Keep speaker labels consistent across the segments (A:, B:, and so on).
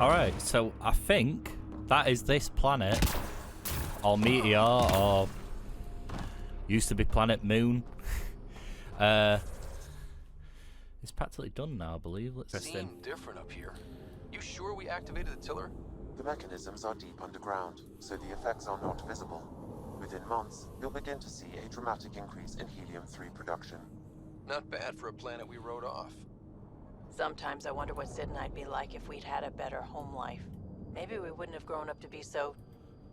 A: Alright, so I think that is this planet. Or meteor, or used to be planet Moon. It's practically done now, I believe. Let's test in.
B: Different up here. You sure we activated the tiller?
C: The mechanisms are deep underground, so the effects are not visible. Within months, you'll begin to see a dramatic increase in helium-3 production.
B: Not bad for a planet we wrote off.
D: Sometimes I wonder what Sid and I'd be like if we'd had a better home life. Maybe we wouldn't have grown up to be so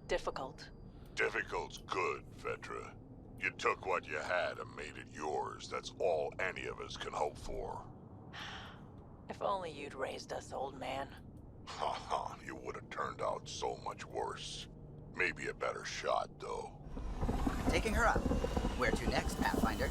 D: difficult.
E: Difficult's good, Vetra. You took what you had and made it yours. That's all any of us can hope for.
D: If only you'd raised us, old man.
E: Haha, you would have turned out so much worse. Maybe a better shot, though.
F: Taking her up. Where to next, Pathfinder?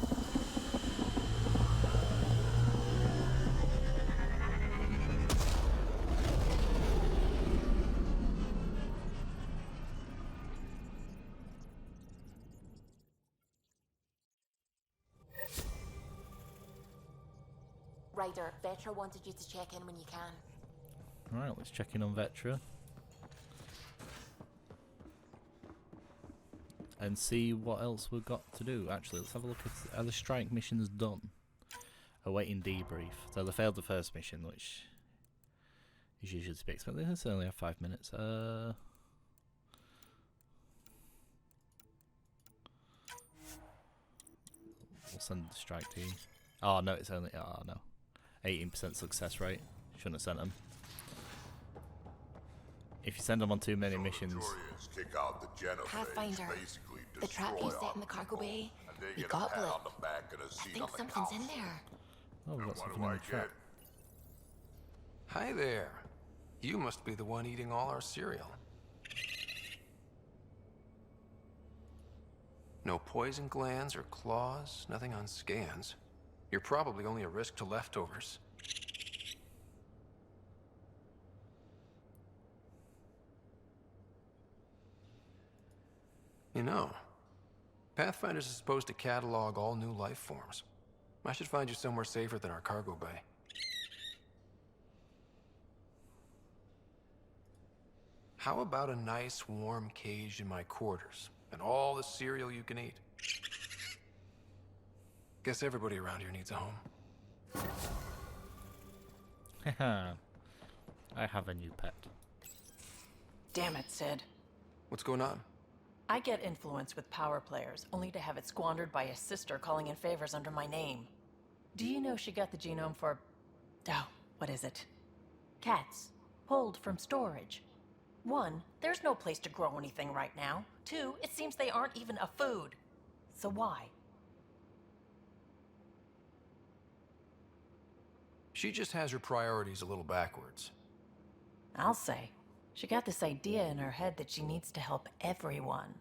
G: Ryder, Vetra wanted you to check in when you can.
A: Alright, let's check in on Vetra. And see what else we've got to do. Actually, let's have a look at are the strike missions done. Awaiting debrief. So they failed the first mission, which is usually to be expected. This only have 5 minutes. We'll send the strike team. Oh no, it's only 18% success rate. Shouldn't have sent them. If you send them on too many missions.
E: Kick out the Genophage,
G: Pathfinder,
E: basically
G: the trap you set in the cargo bay, we got Blip. I think something's in there.
A: Oh, we've got something in the trap.
B: Hi there. You must be the one eating all our cereal. No poison glands or claws, nothing on scans. You're probably only a risk to leftovers. You know, Pathfinders is supposed to catalog all new life forms. I should find you somewhere safer than our cargo bay. How about a nice warm cage in my quarters and all the cereal you can eat? Guess everybody around here needs a home.
A: Haha. I have a new pet.
D: Damn it, Sid.
B: What's going on?
D: I get influence with power players, only to have it squandered by a sister calling in favors under my name. Do you know she got the genome for... oh, what is it? Cats. Pulled from storage. 1, there's no place to grow anything right now. 2, it seems they aren't even a food. So why?
B: She just has her priorities a little backwards.
D: I'll say. She got this idea in her head that she needs to help everyone.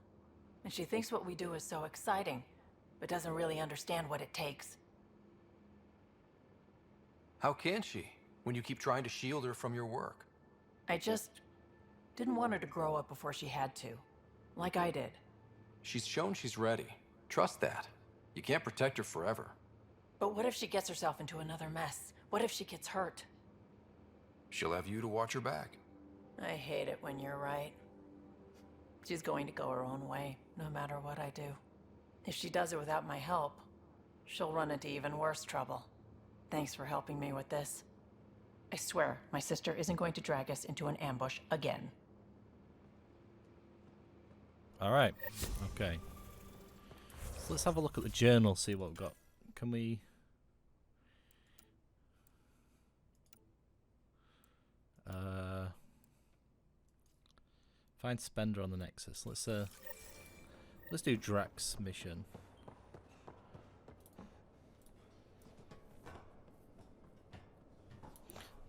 D: And she thinks what we do is so exciting, but doesn't really understand what it takes.
B: How can she, when you keep trying to shield her from your work?
D: I just didn't want her to grow up before she had to, like I did.
B: She's shown she's ready. Trust that. You can't protect her forever.
D: But what if she gets herself into another mess? What if she gets hurt?
B: She'll have you to watch her back.
D: I hate it when you're right. She's going to go her own way, no matter what I do. If she does it without my help, she'll run into even worse trouble. Thanks for helping me with this. I swear, my sister isn't going to drag us into an ambush again.
A: Alright, okay. So let's have a look at the journal, see what we've got. Can we... find Spender on the Nexus. Let's do Drak's mission.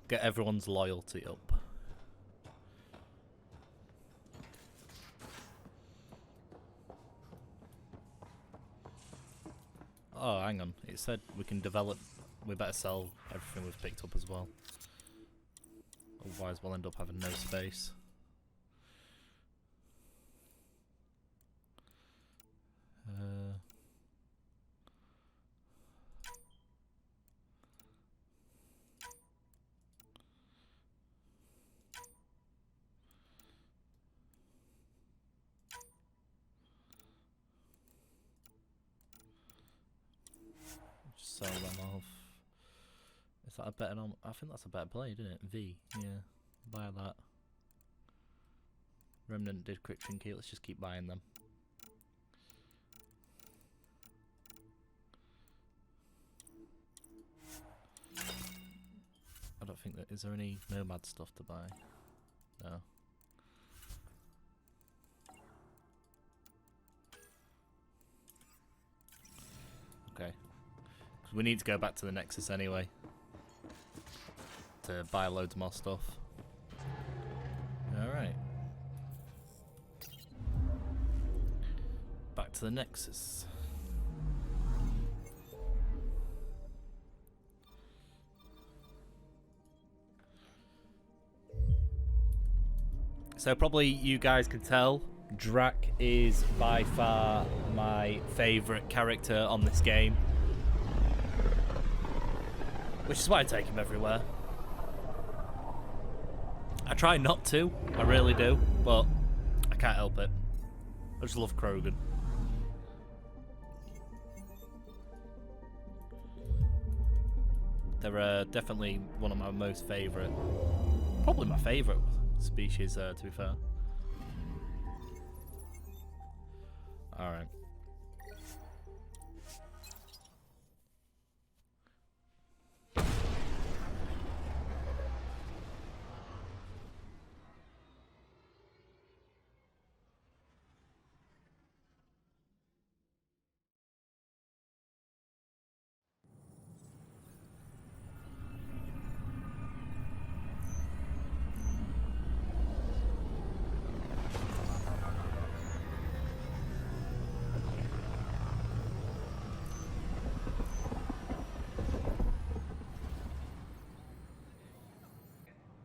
A: Get everyone's loyalty up. Oh, hang on. It said we can develop. We better sell everything we've picked up as well. Otherwise, we'll end up having no space. sell them off. Is that a better I think that's a better play, isn't it? V, yeah. Buy that. Remnant did Cryption Key, let's just keep buying them. I don't think that is there any Nomad stuff to buy? No. Okay. 'Cause we need to go back to the Nexus anyway. To buy loads more stuff. Alright. Back to the Nexus. So probably you guys can tell, Drak is by far my favourite character on this game. Which is why I take him everywhere. I try not to, I really do, but I can't help it. I just love Krogan. They're definitely one of my most favourite, probably my favourite species, to be fair. Alright.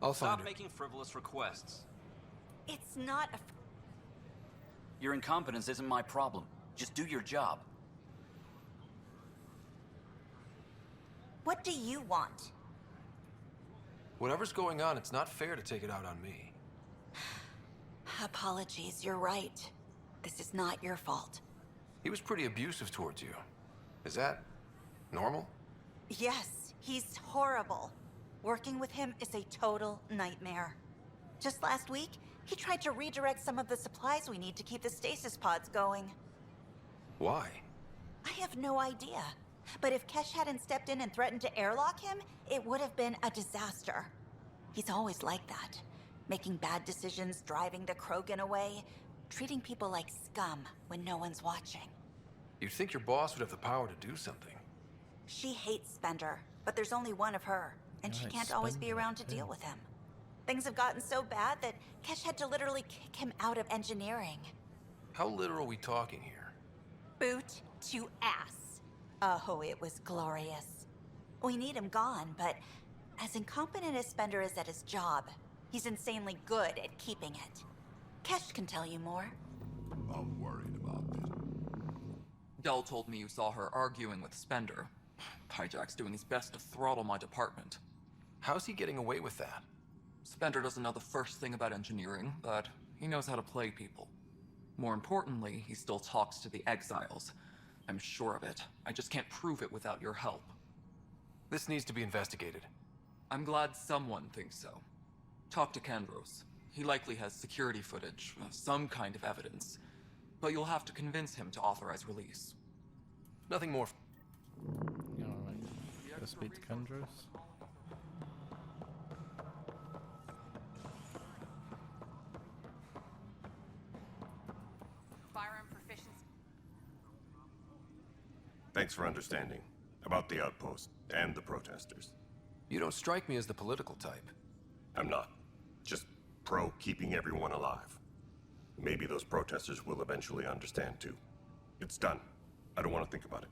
B: I'll find
H: Stop
B: her.
H: making frivolous requests.
I: It's not a...
H: Your incompetence isn't my problem. Just do your job.
I: What do you want?
B: Whatever's going on, it's not fair to take it out on me.
I: Apologies, you're right. This is not your fault.
B: He was pretty abusive towards you. Is that normal?
I: Yes, he's horrible. Working with him is a total nightmare. Just last week, he tried to redirect some of the supplies we need to keep the stasis pods going.
B: Why?
I: I have no idea. But if Kesh hadn't stepped in and threatened to airlock him, it would have been a disaster. He's always like that. Making bad decisions, driving the Krogan away, treating people like scum when no one's watching.
B: You'd think your boss would have the power to do something.
I: She hates Spender, but there's only one of her, and she
A: Right,
I: can't always be
A: Spender,
I: around to
A: yeah.
I: deal with him. Things have gotten so bad that Kesh had to literally kick him out of engineering.
B: How literal are we talking here?
I: Boot to ass. Oh, it was glorious. We need him gone, but as incompetent as Spender is at his job, he's insanely good at keeping it. Kesh can tell you more.
E: I'm worried about this.
J: Dell told me you saw her arguing with Spender. Hijack's doing his best to throttle my department.
B: How's he getting away with that?
J: Spender doesn't know the first thing about engineering, but he knows how to play people. More importantly, he still talks to the exiles. I'm sure of it. I just can't prove it without your help.
B: This needs to be investigated.
J: I'm glad someone thinks so. Talk to Kandros. He likely has security footage, some kind of evidence. But you'll have to convince him to authorize release.
B: Nothing more.
A: Yeah, alright. Go speak to Kandros.
G: Firearm proficiency.
K: Thanks for understanding about the outpost and the protesters.
B: You don't strike me as the political type.
K: I'm not. Just pro keeping everyone alive. Maybe those protesters will eventually understand too. It's done. I don't want to think about it.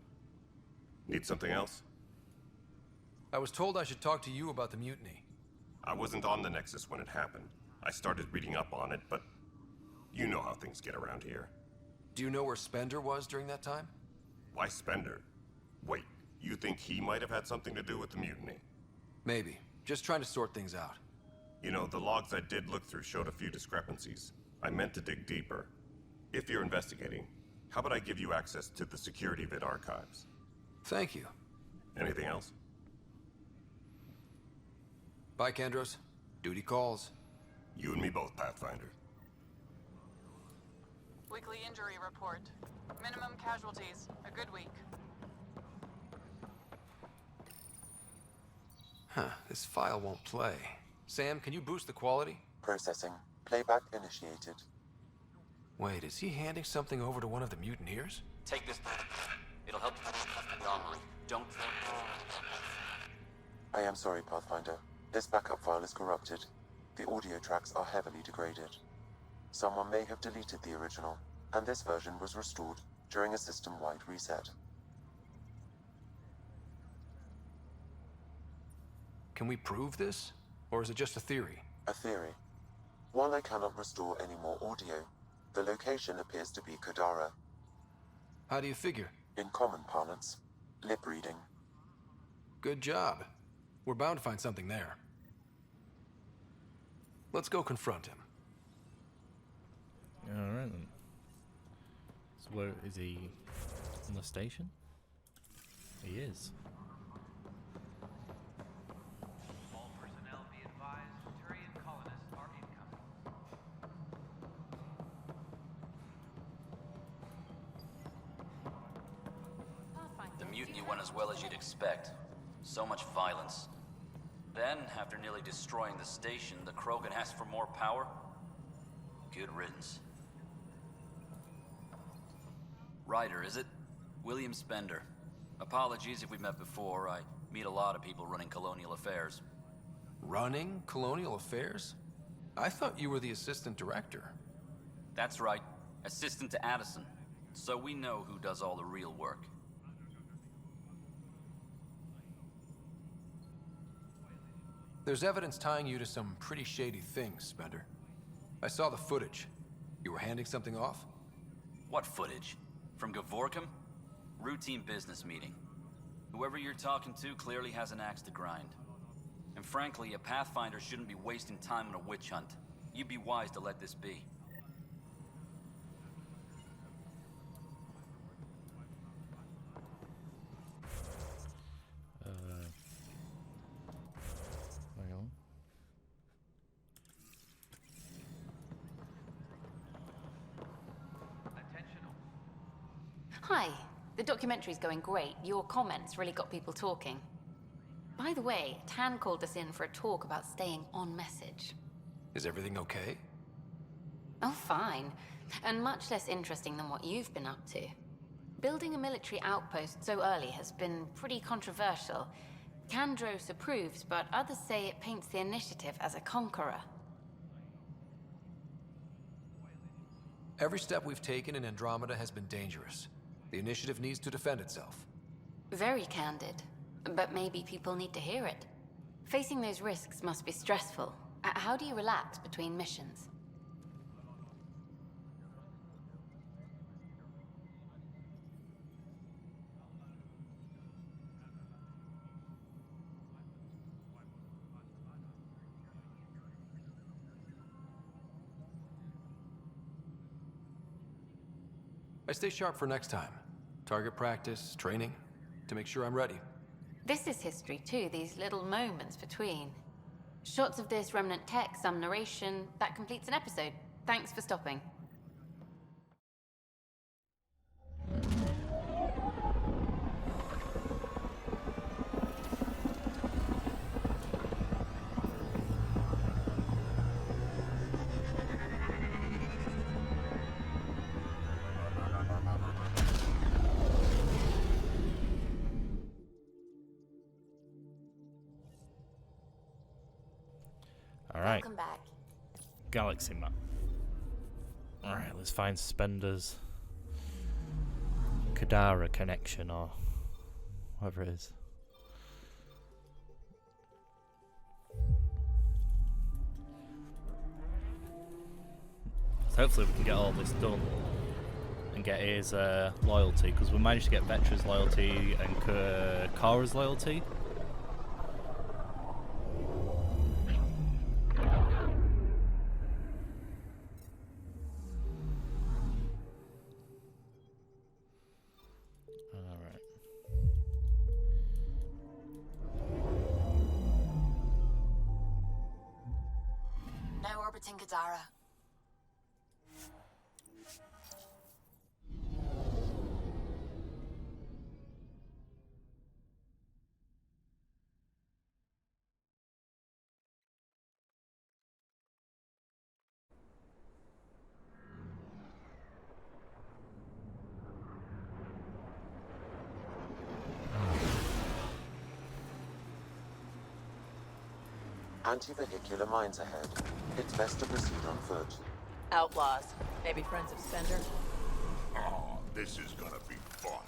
K: Need something else?
B: I was told I should talk to you about the mutiny.
K: I wasn't on the Nexus when it happened. I started reading up on it, but you know how things get around here.
B: Do you know where Spender was during that time?
K: Why Spender? Wait, you think he might have had something to do with the mutiny?
B: Maybe. Just trying to sort things out.
K: You know, the logs I did look through showed a few discrepancies. I meant to dig deeper. If you're investigating, how about I give you access to the security vid archives?
B: Thank you.
K: Anything else?
B: Bye, Kendros. Duty calls.
K: You and me both, Pathfinder.
L: Weekly injury report. Minimum casualties. A good week.
B: Huh, this file won't play. Sam, can you boost the quality?
C: Processing. Playback initiated.
B: Wait, is he handing something over to one of the mutineers?
H: Take this. It'll help the armory. Don't...
C: I am sorry, Pathfinder. This backup file is corrupted. The audio tracks are heavily degraded. Someone may have deleted the original, and this version was restored during a system-wide reset.
B: Can we prove this? Or is it just a theory?
C: A theory. While I cannot restore any more audio, the location appears to be KADARA.
B: How do you figure?
C: In common parlance, lip reading.
B: Good job. We're bound to find something there. Let's go confront him.
A: Alright then. So where is he? On the station? He is.
M: All personnel be advised, Turian colonists are incoming.
H: The mutiny went as well as you'd expect. So much violence. Then, after nearly destroying the station, the Krogan asked for more power? Good riddance. Ryder, is it? William Spender. Apologies if we've met before. I meet a lot of people running colonial affairs.
B: Running colonial affairs? I thought you were the assistant director.
H: That's right. Assistant to Addison. So we know who does all the real work.
B: There's evidence tying you to some pretty shady things, Spender. I saw the footage. You were handing something off?
H: What footage? From Gavorkum? Routine business meeting. Whoever you're talking to clearly has an axe to grind. And frankly, a Pathfinder shouldn't be wasting time on a witch hunt. You'd be wise to let this be.
A: Hang on.
G: Hi. The documentary's going great. Your comments really got people talking. By the way, Tan called us in for a talk about staying on message.
B: Is everything okay?
G: Oh, fine. And much less interesting than what you've been up to. Building a military outpost so early has been pretty controversial. Kandros approves, but others say it paints the initiative as a conqueror.
B: Every step we've taken in Andromeda has been dangerous. The initiative needs to defend itself.
G: Very candid. But maybe people need to hear it. Facing those risks must be stressful. How do you relax between missions?
B: I stay sharp for next time. Target practice, training, to make sure I'm ready.
G: This is history too, these little moments between. Shots of this remnant tech, some narration, that completes an episode. Thanks for stopping.
A: Alright.
G: Welcome back.
A: Galaxy map. Alright, let's find Spender's KADARA connection or whatever it is. So hopefully we can get all this done and get his loyalty, because we managed to get Vetra's loyalty and Kara's loyalty.
N: orbiting KADARA.
C: Anti-vehicular mines ahead. It's best to proceed on foot.
D: Outlaws. Maybe friends of Spender?
E: Oh, this is gonna be fun.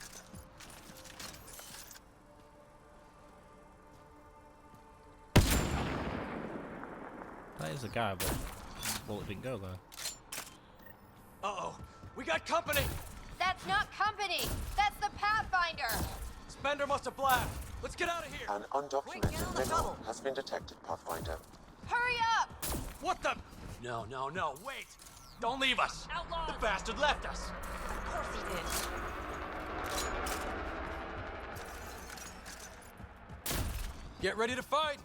A: That is a guy, but bullet didn't go there.
O: Uh-oh, we got company!
N: That's not company! That's the Pathfinder!
O: Spender must have blabbed. Let's get out of here!
C: An undocumented mineral has been detected, Pathfinder.
N: Hurry up!
O: What the? No, wait! Don't leave us!
N: Outlaws!
O: The bastard left us!
N: Of course he did.
B: Get ready to fight!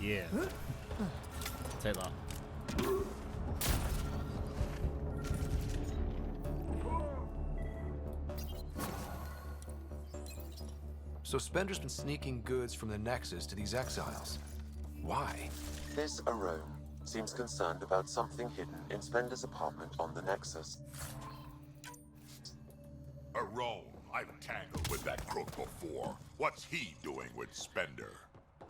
A: Yeah. Take that.
B: So Spender's been sneaking goods from the Nexus to these exiles. Why?
C: This Arome seems concerned about something hidden in Spender's apartment on the Nexus.
E: Arome, I've tangled with that crook before. What's he doing with Spender?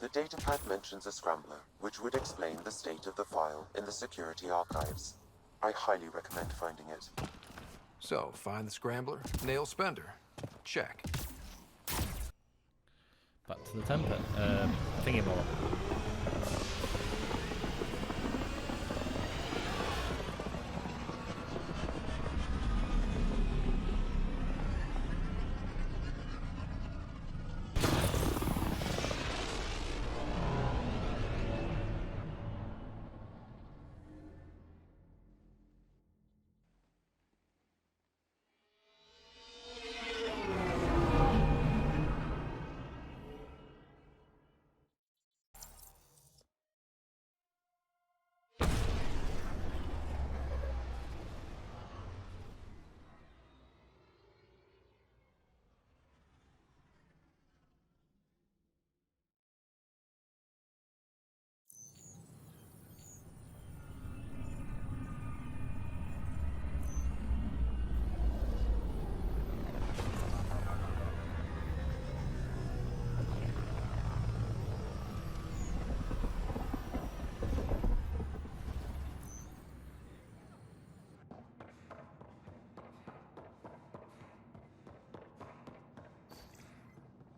C: The datapad mentions a scrambler, which would explain the state of the file in the security archives. I highly recommend finding it.
B: So, find the scrambler, nail Spender. Check.
A: Back to the Tempest. Thingy more.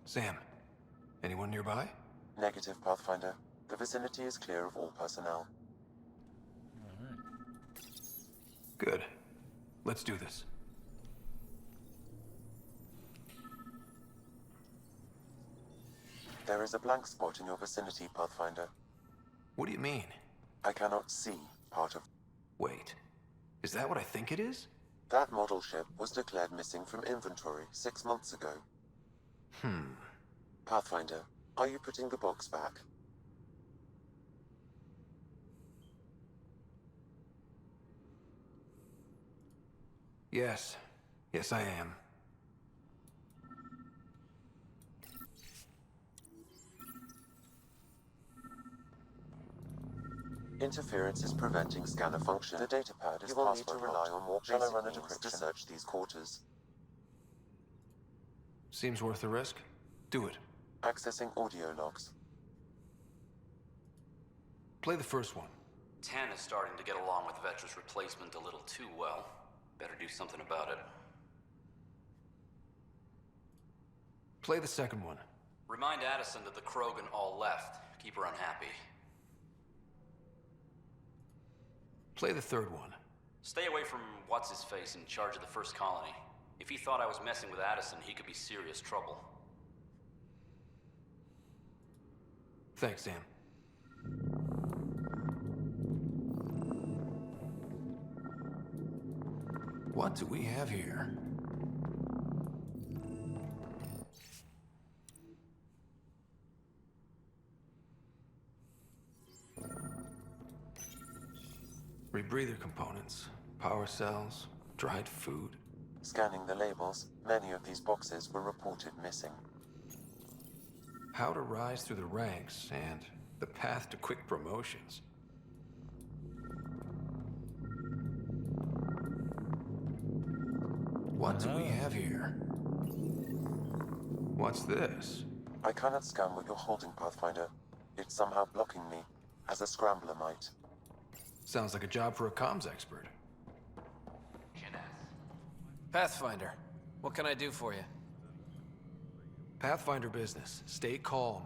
B: Sam, anyone nearby?
C: Negative, Pathfinder. The vicinity is clear of all personnel.
B: Good. Let's do this.
C: There is a blank spot in your vicinity, Pathfinder.
B: What do you mean?
C: I cannot see part of...
B: Wait. Is that what I think it is?
C: That model ship was declared missing from inventory 6 months ago. Pathfinder, are you putting the box back?
B: Yes. Yes, I am.
C: Interference is preventing scanner function. The datapad is... You will need to rely on more basic means to search these quarters.
B: Seems worth the risk. Do it.
C: Accessing audio logs.
B: Play the first one.
H: Tan is starting to get along with Vetra's replacement a little too well. Better do something about it.
B: Play the second one.
H: Remind Addison that the Krogan all left. Keep her unhappy.
B: Play the third one.
H: Stay away from what's-his-face in charge of the first colony. If he thought I was messing with Addison, he could be serious trouble.
B: Thanks, Sam. What do we have here? Rebreather components, power cells, dried food.
C: Scanning the labels, many of these boxes were reported missing.
B: How to rise through the ranks and the path to quick promotions. What do we have here? What's this?
C: I cannot scan what you're holding, Pathfinder. It's somehow blocking me, as a scrambler might.
B: Sounds like a job for a comms expert.
O: Pathfinder, what can I do for you?
B: Pathfinder business. Stay calm.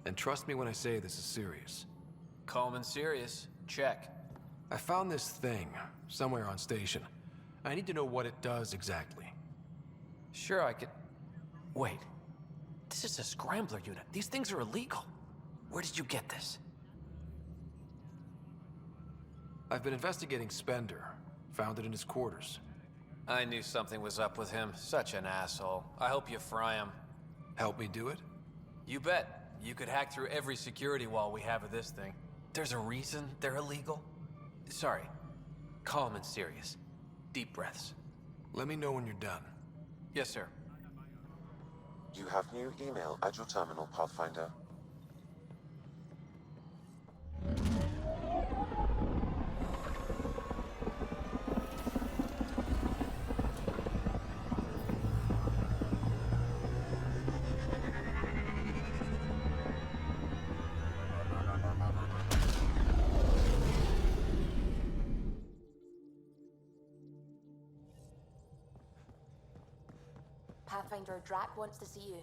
B: And trust me when I say this is serious.
O: Calm and serious. Check.
B: I found this thing somewhere on station. I need to know what it does exactly.
O: Sure, I could... Wait. This is a scrambler unit. These things are illegal. Where did you get this?
B: I've been investigating Spender. Found it in his quarters.
O: I knew something was up with him. Such an asshole. I hope you fry him.
B: Help me do it?
O: You bet. You could hack through every security wall we have of this thing. There's a reason they're illegal. Sorry. Calm and serious. Deep breaths.
B: Let me know when you're done.
O: Yes, sir.
C: You have new email at your terminal, Pathfinder.
P: Pathfinder Drak wants to see you.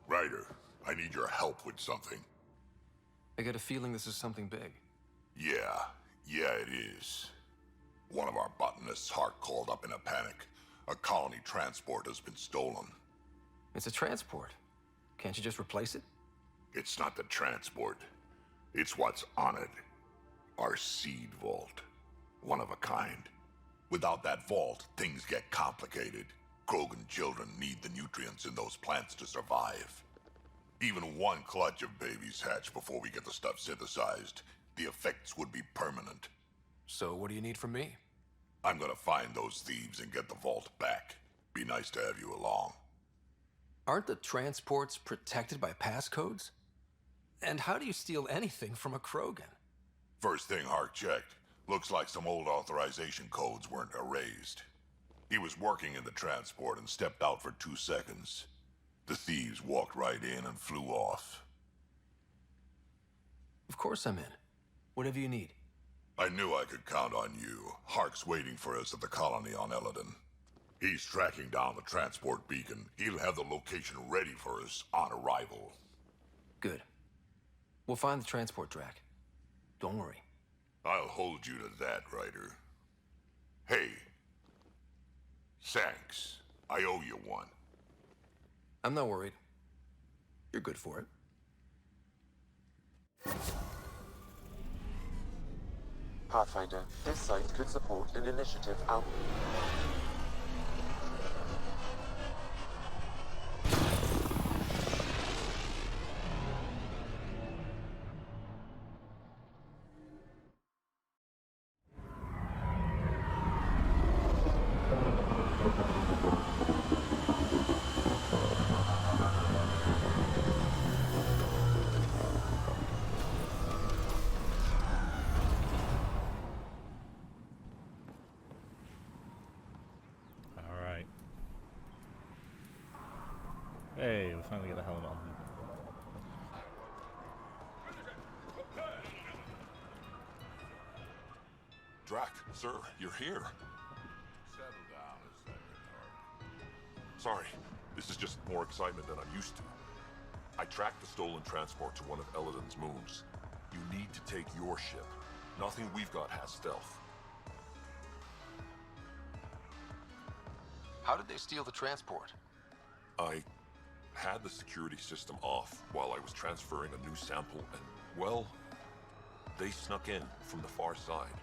E: Ryder, I need your help with something.
B: I get a feeling this is something big.
E: Yeah, it is. One of our botanists' heart called up in a panic. A colony transport has been stolen.
B: It's a transport. Can't you just replace it?
E: It's not the transport. It's what's on it. Our seed vault. One of a kind. Without that vault, things get complicated. Krogan children need the nutrients in those plants to survive. Even one clutch of babies hatch before we get the stuff synthesized. The effects would be permanent.
B: So what do you need from me?
E: I'm gonna find those thieves and get the vault back. Be nice to have you along.
B: Aren't the transports protected by passcodes? And how do you steal anything from a Krogan?
E: First thing Hark checked. Looks like some old authorization codes weren't erased. He was working in the transport and stepped out for 2 seconds. The thieves walked right in and flew off.
B: Of course I'm in. Whatever you need.
E: I knew I could count on you. Hark's waiting for us at the colony on Eladon. He's tracking down the transport beacon. He'll have the location ready for us on arrival.
B: Good. We'll find the transport, Drak. Don't worry.
E: I'll hold you to that, Ryder. Hey. Thanks. I owe you one.
B: I'm not worried. You're good for it.
C: Pathfinder, this site could support an initiative out.
A: Hey, we finally get the helmet on.
E: Drak, sir, you're here. Settle down a second, Hark. Sorry, This is just more excitement than I'm used to. I tracked the stolen transport to one of Eladon's moons. You need to take your ship. Nothing we've got has stealth.
B: How did they steal the transport?
E: I had the security system off while I was transferring a new sample and, well, they snuck in from the far side.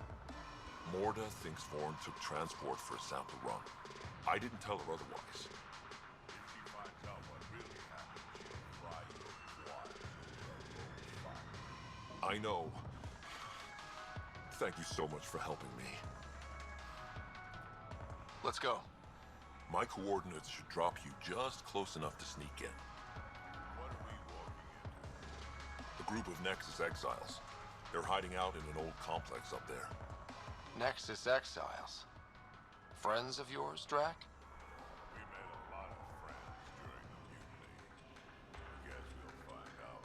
E: Morda thinks Vorn took transport for a sample run. I didn't tell her otherwise. If she finds out what really happened, she'll fry your quads. I know. Thank you so much for helping me.
B: Let's go.
E: My coordinates should drop you just close enough to sneak in.
K: What are we walking into?
E: A group of Nexus exiles. They're hiding out in an old complex up there.
B: Nexus exiles. Friends of yours, Drak?
K: We made a lot of friends during the mutiny. Guess we'll find out.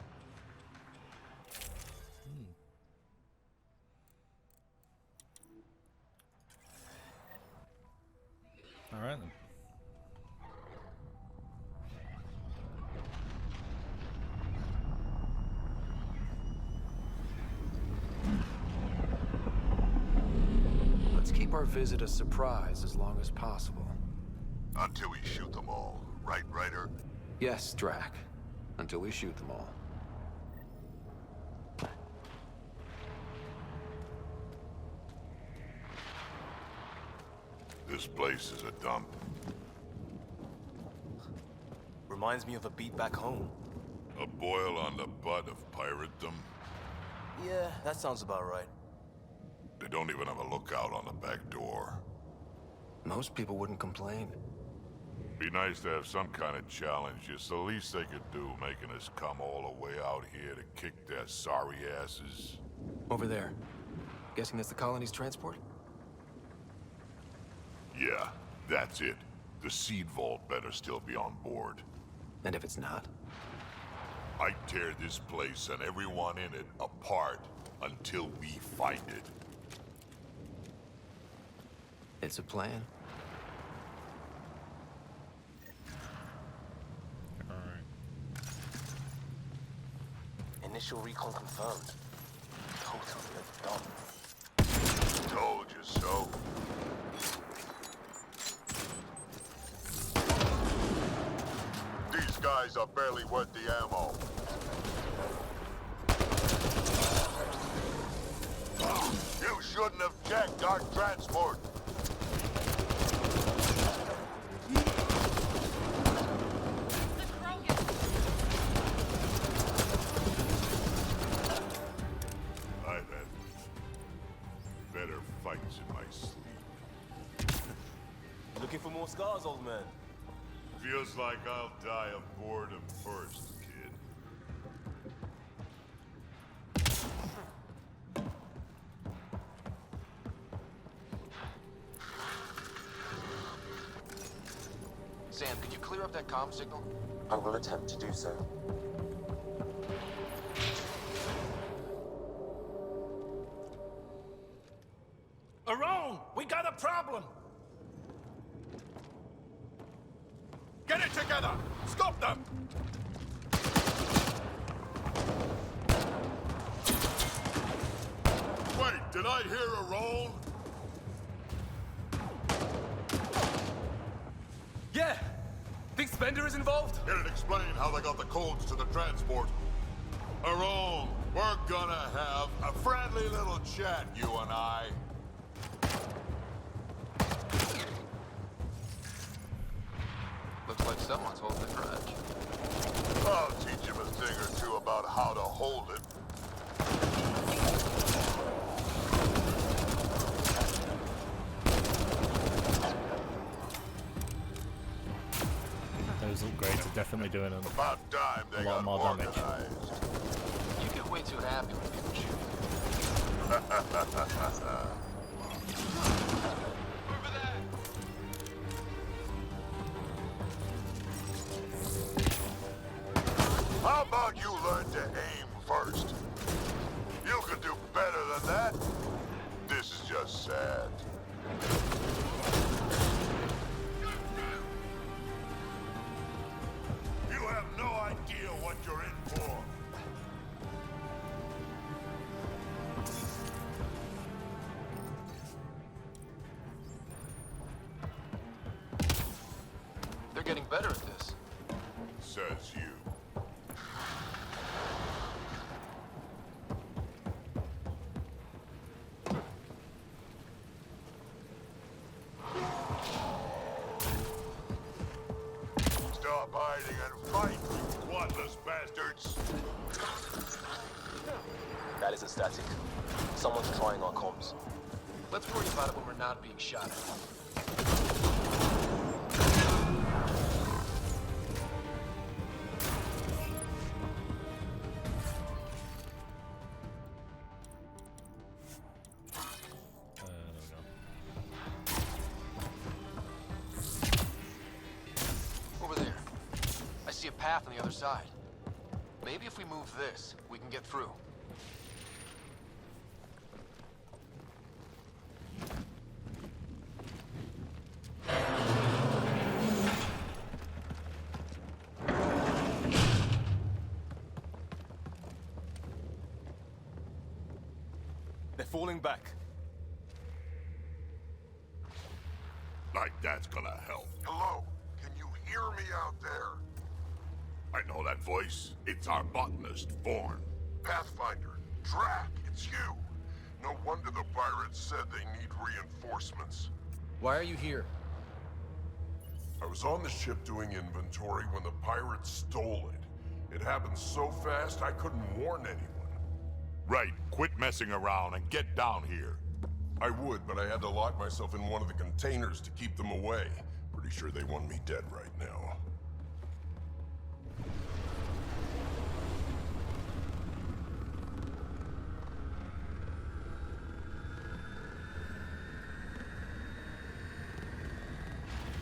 A: All right then.
B: Let's keep our visit a surprise as long as possible.
E: Until we shoot them all, right, Ryder?
B: Yes, Drak. Until we shoot them all.
E: This place is a dump.
O: Reminds me of a beat back home.
E: A boil on the butt of piratedom.
O: Yeah, that sounds about right.
E: They don't even have a lookout on the back door.
B: Most people wouldn't complain.
E: Be nice to have some kind of challenge. It's the least they could do, making us come all the way out here to kick their sorry asses.
B: Over there. Guessing that's the colony's transport?
E: Yeah, that's it. The seed vault better still be on board.
B: And if it's not?
E: I tear this place and everyone in it apart until we find it.
B: It's a plan.
A: Alright.
O: Initial recon confirmed. Totally a dump.
E: Told you so. These guys are barely worth the ammo. You shouldn't have checked our transport. I've had better fights in my sleep.
O: Looking for more scars, old man?
E: Feels like I'll die of boredom first, kid.
B: Sam, could you clear up that comm signal?
C: I will attempt to do so.
Q: Around! We got a problem! Get it together! Stop them!
E: Wait, did I hear a roll?
O: Yeah! Think Spender is involved?
E: It'd explain how they got the codes to the transport. Aron, we're gonna have a friendly little chat, you and I.
B: Looks like someone's holding a grudge.
E: I'll teach him a thing or two about how to hold it.
A: Those upgrades are definitely doing
E: About time they
A: a lot
E: got
A: more damage.
E: organized.
B: You get way too happy when people shoot
E: How about you learn to aim first? You could do better than that. This is just sad.
R: static. Someone's trying our comms.
O: Let's worry about it when we're not being shot at. Over there. I see a path on the other side. Maybe if we move this, we can get through.
Q: They're falling back.
E: Like that's gonna help.
Q: Hello? Can you hear me out there?
E: I know that voice. It's our botanist, Vorn.
Q: Pathfinder, Drak, it's you. No wonder the pirates said they need reinforcements.
O: Why are you here?
Q: I was on the ship doing inventory when the pirates stole it. It happened so fast I couldn't warn anyone.
E: Right, quit messing around and get down here.
Q: I would, but I had to lock myself in one of the containers to keep them away. Pretty sure they want me dead right now.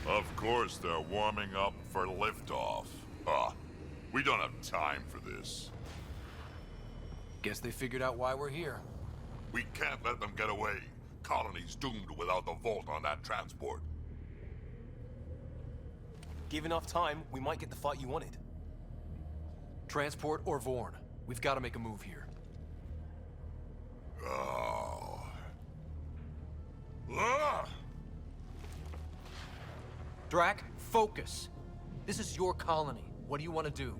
E: Of course they're warming up for liftoff. We don't have time for this.
O: Guess they figured out why we're here.
E: We can't let them get away. Colony's doomed without the vault on that transport.
O: Give enough time, we might get the fight you wanted. Transport or Vorn, we've got to make a move here.
E: Oh. Ah!
O: Drak, focus. This is your colony. What do you want to do?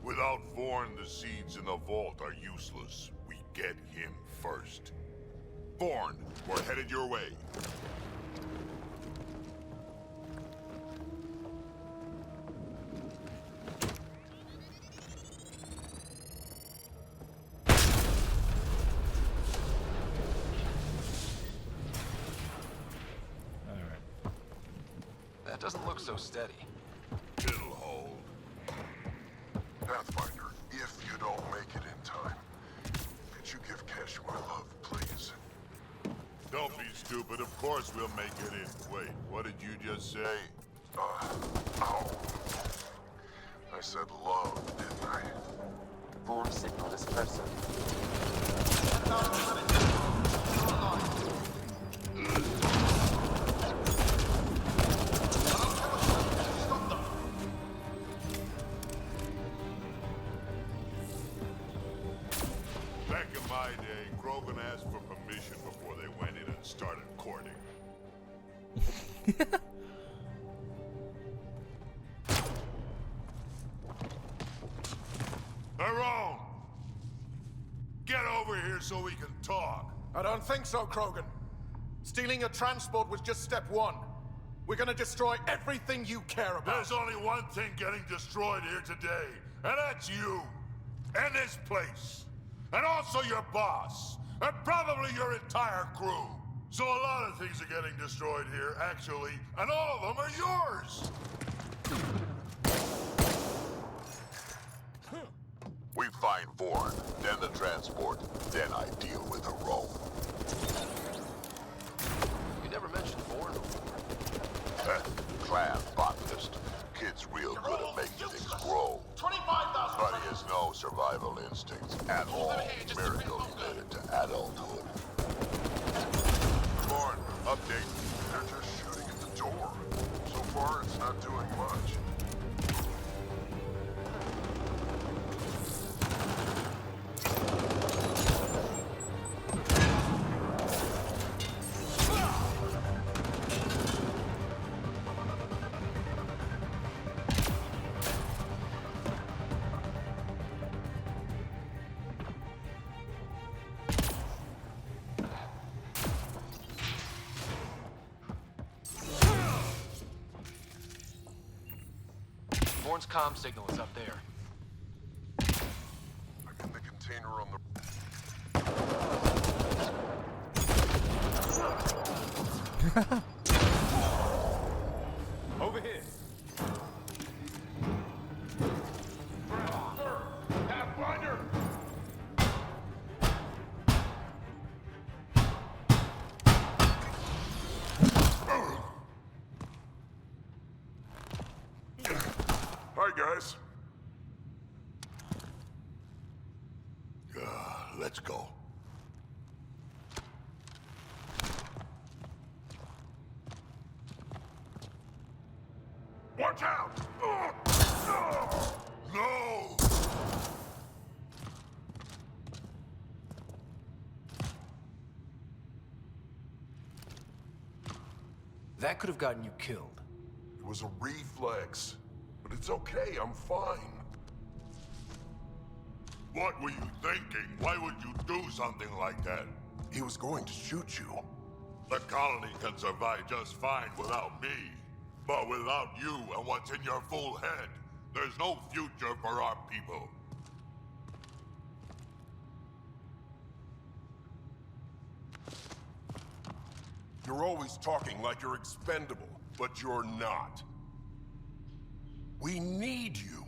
E: Without Vorn, the seeds in the vault are useless. We get him first. Vorn, we're headed your way.
O: That doesn't look so steady.
E: It'll hold.
Q: Pathfinder, if you don't make it in time, could you give Kesh my love, please?
E: Don't be stupid. Of course we'll make it in. Wait, what did you just say?
Q: Ow. I said love, didn't I?
C: Vorn signal is present.
E: Back in my day, Krogan asked for permission before they went in and started courting. Tyrone! Get over here so we can talk.
Q: I don't think so, Krogan. Stealing a transport was just step one. We're gonna destroy everything you care about.
E: There's only one thing getting destroyed here today, and that's you. And this place. And also your boss. And probably your entire crew. So a lot of things are getting destroyed here, actually, and all of them are yours! We find Vorn, then the transport, then I deal with the Rome.
O: You never mentioned Vorn before.
E: Clan botanist. Kid's real good at making things grow. 25,000. But he has no survival instincts at all. Miracle he made it to adulthood.
Q: Vorn, update. They're just shooting at the door. So far, it's not doing much.
O: Vorn's comm signal is up there.
Q: I'm in the container on the... Over here. Pathfinder! Hi, guys.
E: Let's go.
Q: Watch out!
E: No!
B: That could have gotten you killed.
Q: It was a reflex. But it's okay, I'm fine.
E: What were you thinking? Why would you do something like that?
Q: He was going to shoot you.
E: The colony can survive just fine without me. But without you and what's in your full head, there's no future for our people.
Q: You're always talking like you're expendable, but you're not. We need you.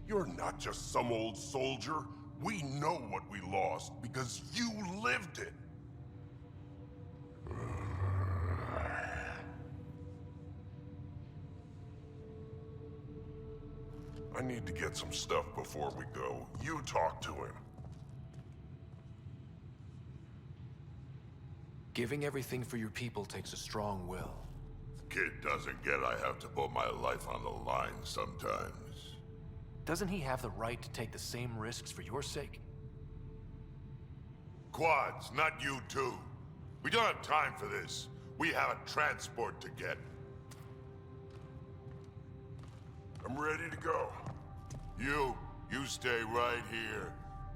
Q: You're not just some old soldier. We know what we lost because you lived it. I need to get some stuff before we go. You talk to him.
B: Giving everything for your people takes a strong will.
E: Kid doesn't get I have to put my life on the line sometimes.
B: Doesn't he have the right to take the same risks for your sake?
E: Quads, not you two. We don't have time for this. We have a transport to get.
Q: I'm ready to go.
E: You stay right here.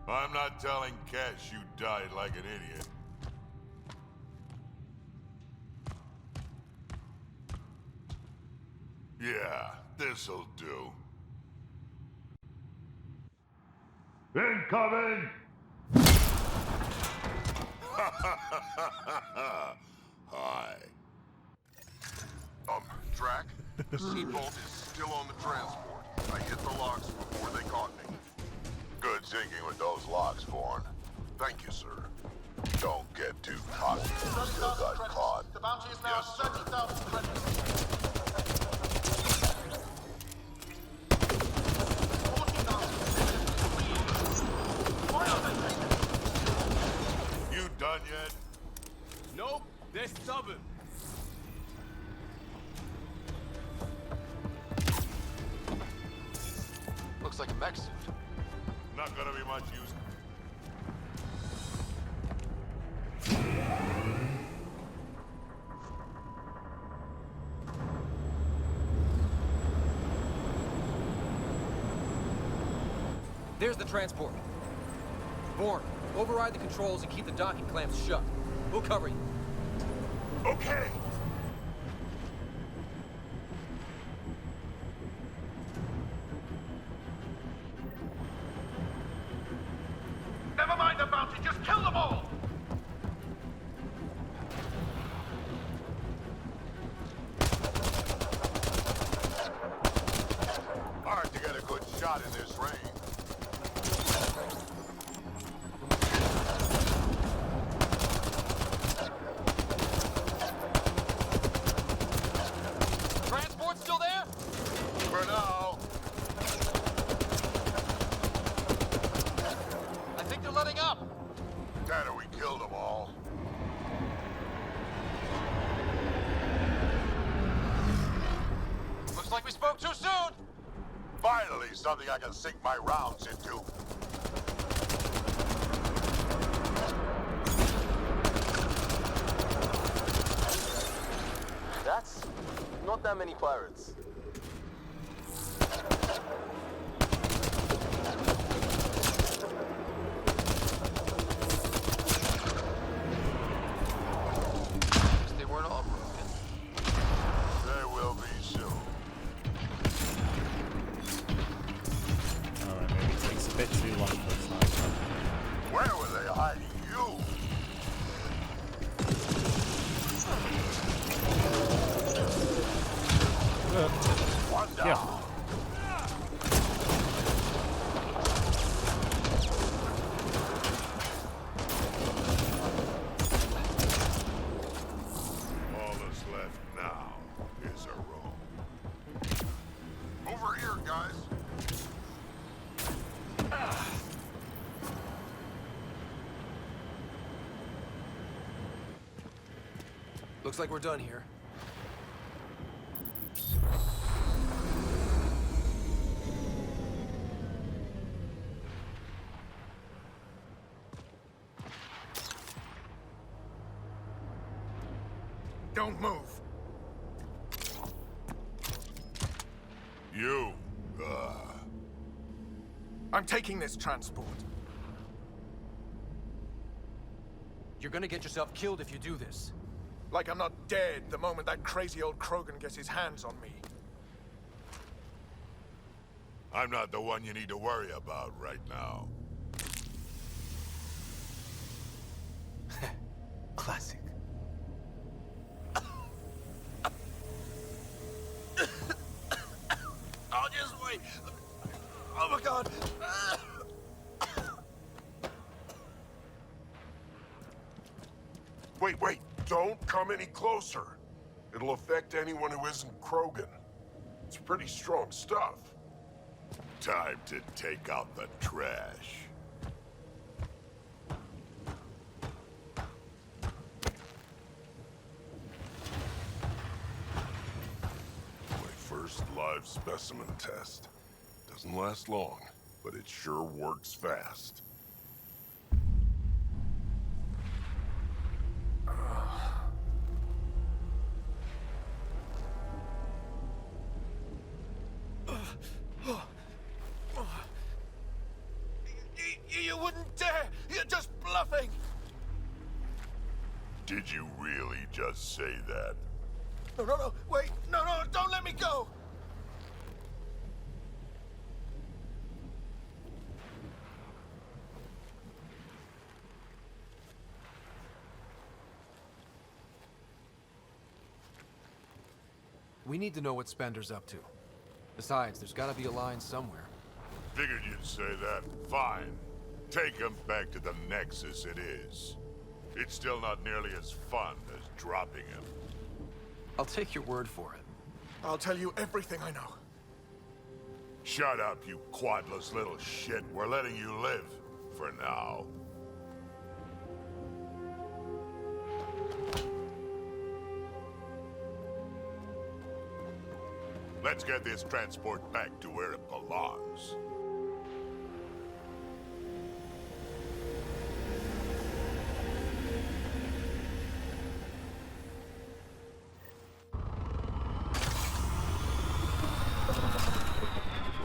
E: I'm not telling Cash you died like an idiot. Yeah, this'll do. Incoming! Hi.
Q: Drak, the seed vault is still on the transport. I hit the locks before they caught me.
E: Good thinking with those locks, Vaughn.
Q: Thank you, sir.
E: Don't get too cocky. You still got caught.
Q: The bounty is now 30,000 credits.
E: You done yet?
S: Nope, they're stubborn.
B: Looks like a mech suit.
E: Not gonna be much use.
O: There's the transport. Bourne, override the controls and keep the docking clamps shut. We'll cover you.
Q: Okay.
S: Never mind the bounty, just kill them all!
E: Hard to get a good shot in this range.
O: Transport still there?
E: For now.
O: I think they're letting up.
E: Dad, we killed them all.
O: Looks like we spoke too soon.
E: Finally, something I can sink my rounds into.
R: That's not that many pirates.
B: They weren't all broken.
E: They will be soon.
A: Alright, maybe it takes a bit too long for this night.
E: Where were they hiding you?
A: Yeah.
Q: All that's left now is a room. Over here, guys.
B: Looks like we're done here.
S: Don't move.
Q: You,
S: I'm taking this transport.
B: You're gonna get yourself killed if you do this.
S: Like I'm not dead the moment that crazy old Krogan gets his hands on me.
E: I'm not the one you need to worry about right now.
B: Classic.
S: I'll just wait. Oh my god.
Q: wait. Don't come any closer. It'll affect anyone who isn't Krogan. It's pretty strong stuff.
E: Time to take out the trash.
Q: My first live specimen test. Doesn't last long, but it sure works fast.
S: You wouldn't dare! You're just bluffing!
E: Did you really just say that?
S: No, wait! No, don't let me go!
B: We need to know what Spender's up to. Besides, there's gotta be a line somewhere.
E: Figured you'd say that. Fine. Take him back to the Nexus it is. It's still not nearly as fun as dropping him.
B: I'll take your word for it.
S: I'll tell you everything I know.
E: Shut up, you quadless little shit. We're letting you live. For now. Let's get this transport back to where it belongs.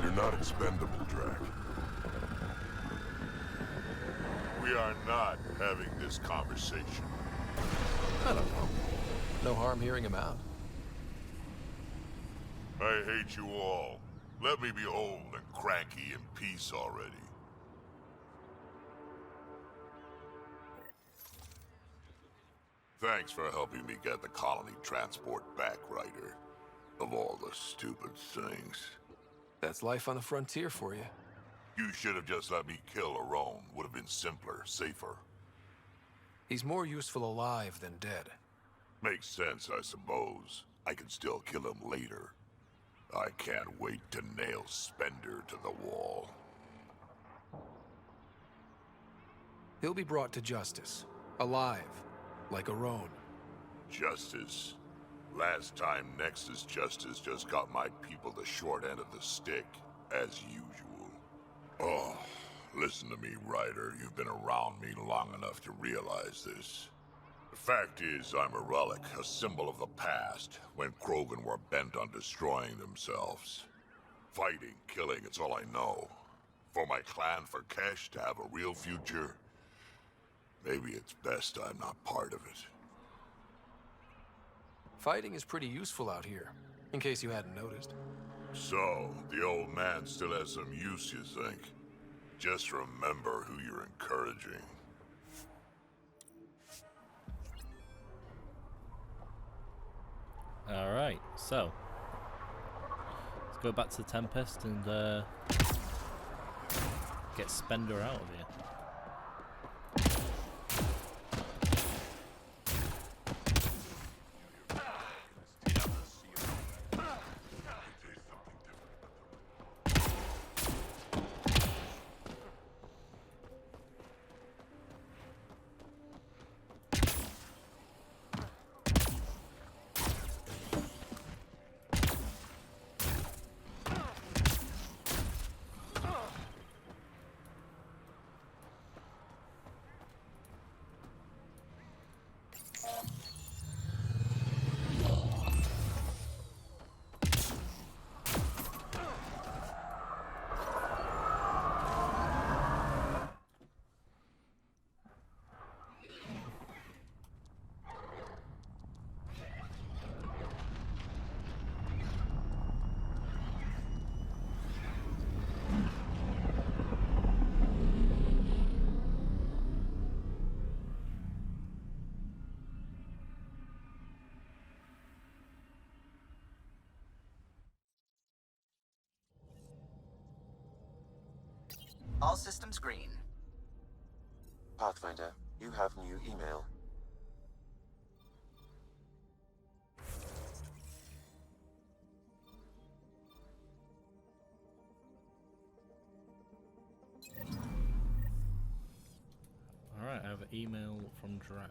Q: You're not expendable, Drak.
E: We are not having this conversation.
B: I don't know. No harm hearing him out.
E: I hate you all. Let me be old and cranky in peace already. Thanks for helping me get the colony transport back, Ryder. Of all the stupid things.
B: That's life on the frontier for you.
E: You should have just let me kill Aron. Would have been simpler, safer.
B: He's more useful alive than dead.
E: Makes sense, I suppose. I can still kill him later. I can't wait to nail Spender to the wall.
B: He'll be brought to justice. Alive. Like Aron.
E: Justice. Last time Nexus Justice just got my people the short end of the stick, as usual. Oh, listen to me, Ryder. You've been around me long enough to realize this. The fact is, I'm a relic, a symbol of the past, when Krogan were bent on destroying themselves. Fighting, killing, it's all I know. For my clan, for Kesh to have a real future, maybe it's best I'm not part of it.
B: Fighting is pretty useful out here, in case you hadn't noticed.
E: So, the old man still has some use, you think? Just remember who you're encouraging.
A: Alright, so Go back to the Tempest and get Spender out of here.
F: All systems green.
C: Pathfinder, you have new email.
A: Alright, I have an email from Drak.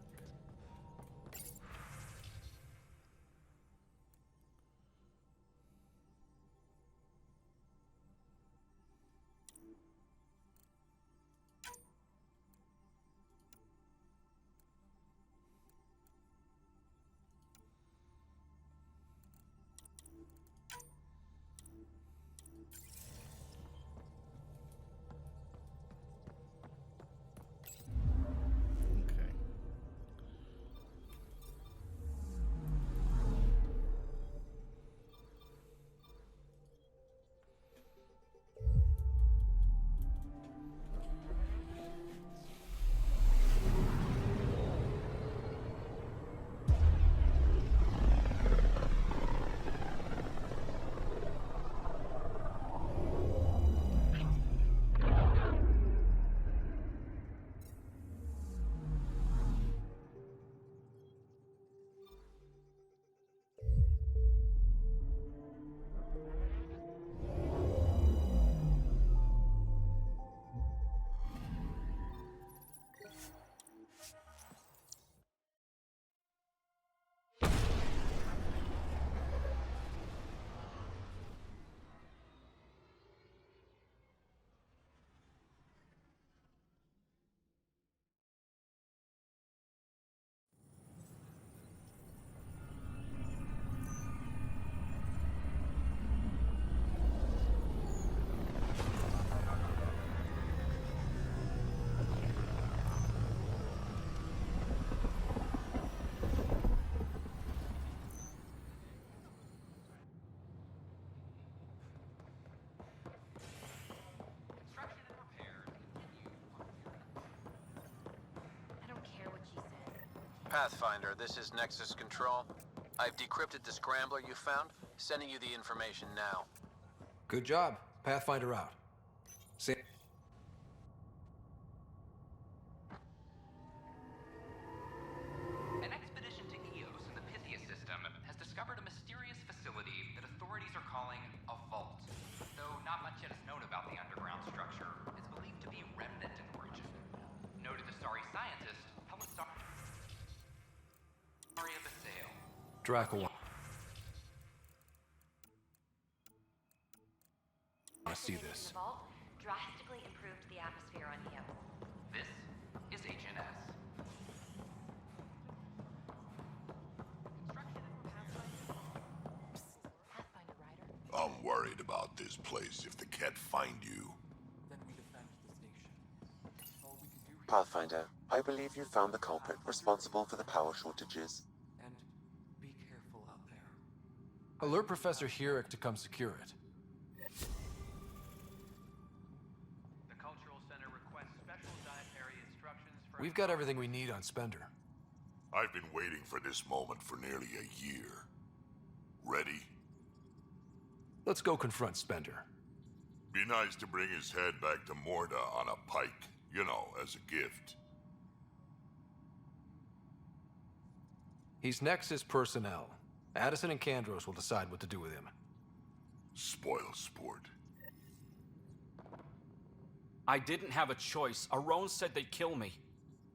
B: Pathfinder, this is Nexus Control. I've decrypted the scrambler you found. Sending you the information now. Good job. Pathfinder out. See.
T: An expedition to Eos in the Pythia system has discovered a mysterious facility that authorities are calling a vault. Though not much yet is known about the underground structure, it's believed to be remnant in origin. Noted Asari scientist,
B: Drak, I see this.
P: The vault drastically improved the atmosphere on Eos.
T: This is HNS.
E: I'm worried about this place. If the Ket find you,
J: Then we defend the station. All we can do here
C: Pathfinder, I believe you found the culprit responsible for the power shortages.
J: and be careful out there.
B: Alert Professor Hurek to come secure it.
M: The Cultural Center requests special dietary instructions for...
B: We've got everything we need on Spender.
E: I've been waiting for this moment for nearly a year. Ready?
O: Let's go confront Spender.
E: Be nice to bring his head back to Morda on a pike, you know, as a gift.
O: He's Nexus personnel. Addison and Kandros will decide what to do with him.
E: Spoil sport.
H: I didn't have a choice. Aron said they'd kill me.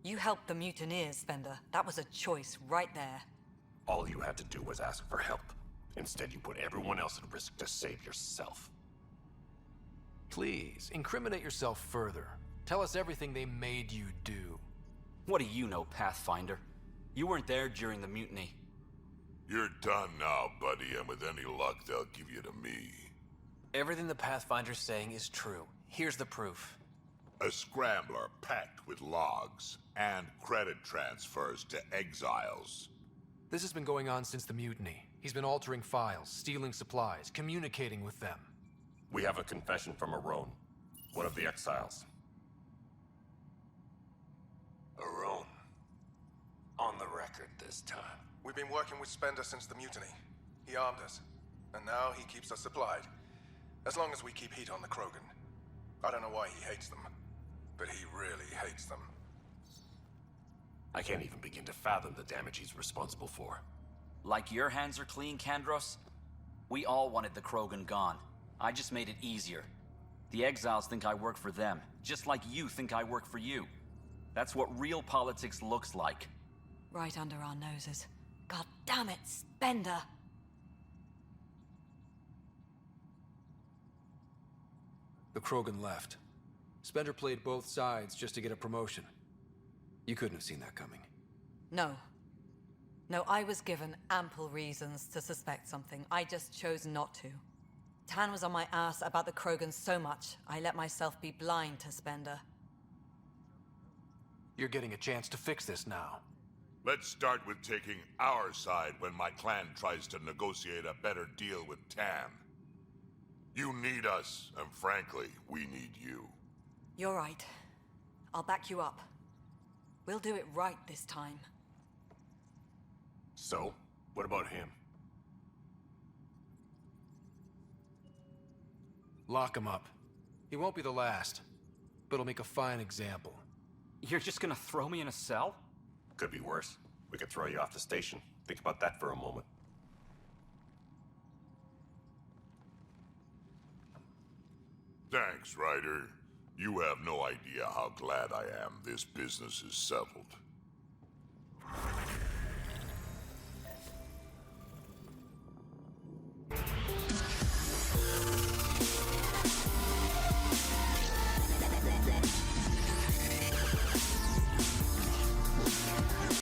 U: You helped the mutineers, Spender. That was a choice right there.
K: All you had to do was ask for help. Instead, you put everyone else at risk to save yourself.
O: Please, incriminate yourself further. Tell us everything they made you do.
H: What do you know, Pathfinder? You weren't there during the mutiny.
E: You're done now, buddy, and with any luck, they'll give you to me.
O: Everything the Pathfinder's saying is true. Here's the proof.
E: A scrambler packed with logs and credit transfers to exiles.
O: This has been going on since the mutiny. He's been altering files, stealing supplies, communicating with them.
K: We have a confession from Aron, one of the exiles.
V: Aron. On the record this time.
S: We've been working with Spender since the mutiny. He armed us, and now he keeps us supplied. As long as we keep heat on the Krogan. I don't know why he hates them, but he really hates them.
K: I can't even begin to fathom the damage he's responsible for.
H: Like your hands are clean, Kandros? We all wanted the Krogan gone. I just made it easier. The exiles think I work for them, just like you think I work for you. That's what real politics looks like.
U: Right under our noses. God damn it, Spender!
O: The Krogan left. Spender played both sides just to get a promotion. You couldn't have seen that coming.
U: No. No, I was given ample reasons to suspect something. I just chose not to. Tan was on my ass about the Krogan so much, I let myself be blind to Spender.
O: You're getting a chance to fix this now.
E: Let's start with taking our side when my clan tries to negotiate a better deal with Tam. You need us, and frankly, we need you.
U: You're right. I'll back you up. We'll do it right this time.
K: So, what about him?
O: Lock him up. He won't be the last, but he'll make a fine example.
H: You're just gonna throw me in a cell?
K: Could be worse. We could throw you off the station. Think about that for a moment.
E: Thanks, Ryder. You have no idea how glad I am this business is settled.